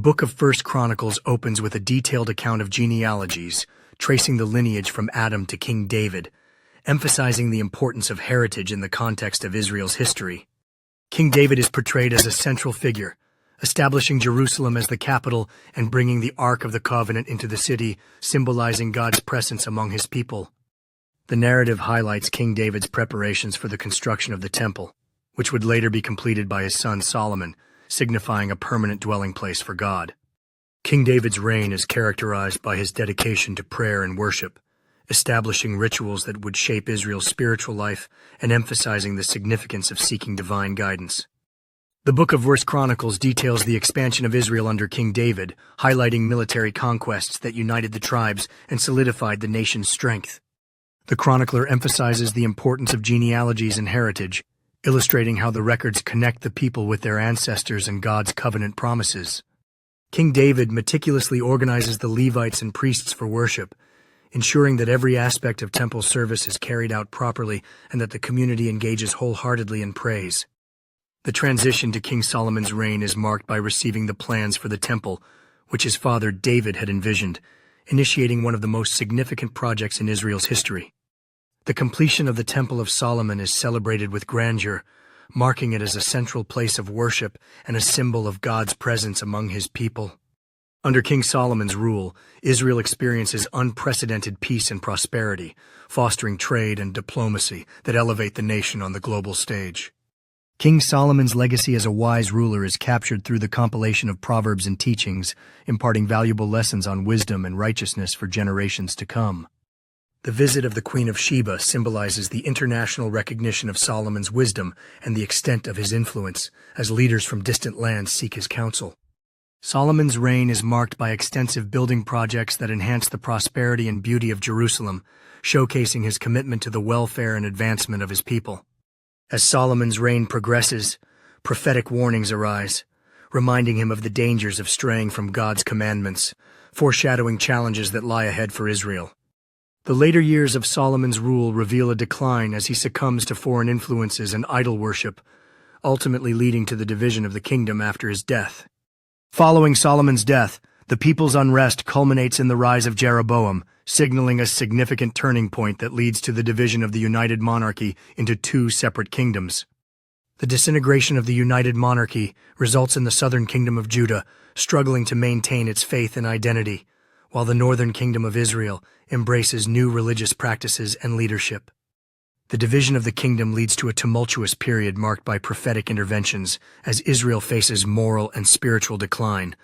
book of First Chronicles opens with a detailed account of genealogies, tracing the lineage from Adam to King David, emphasizing the importance of heritage in the context of Israel's history. King David is portrayed as a central figure, establishing Jerusalem as the capital and bringing the Ark of the Covenant into the city, symbolizing God's presence among his people. The narrative highlights King David's preparations for the construction of the temple, which would later be completed by his son Solomon, signifying a permanent dwelling place for God. King David's reign is characterized by his dedication to prayer and worship, establishing rituals that would shape Israel's spiritual life and emphasizing the significance of seeking divine guidance. The book of First Chronicles details the expansion of Israel under King David, highlighting military conquests that united the tribes and solidified the nation's strength. The chronicler emphasizes the importance of genealogies and heritage, illustrating how the records connect the people with their ancestors and God's covenant promises. King David meticulously organizes the Levites and priests for worship, ensuring that every aspect of temple service is carried out properly and that the community engages wholeheartedly in praise. The transition to King Solomon's reign is marked by receiving the plans for the temple, which his father David had envisioned, initiating one of the most significant projects in Israel's history. The completion of the Temple of Solomon is celebrated with grandeur, marking it as a central place of worship and a symbol of God's presence among his people. Under King Solomon's rule, Israel experiences unprecedented peace and prosperity, fostering trade and diplomacy that elevate the nation on the global stage. King Solomon's legacy as a wise ruler is captured through the compilation of proverbs and teachings, imparting valuable lessons on wisdom and righteousness for generations to come. The visit of the Queen of Sheba symbolizes the international recognition of Solomon's wisdom and the extent of his influence, as leaders from distant lands seek his counsel. Solomon's reign is marked by extensive building projects that enhance the prosperity and beauty of Jerusalem, showcasing his commitment to the welfare and advancement of his people. As Solomon's reign progresses, prophetic warnings arise, reminding him of the dangers of straying from God's commandments, foreshadowing challenges that lie ahead for Israel. The later years of Solomon's rule reveal a decline as he succumbs to foreign influences and idol worship, ultimately leading to the division of the kingdom after his death. Following Solomon's death, the people's unrest culminates in the rise of Jeroboam, signaling a significant turning point that leads to the division of the united monarchy into two separate kingdoms. The disintegration of the united monarchy results in the southern kingdom of Judah struggling to maintain its faith and identity, while the northern kingdom of Israel embraces new religious practices and leadership. The division of the kingdom leads to a tumultuous period marked by prophetic interventions as Israel faces moral and spiritual decline,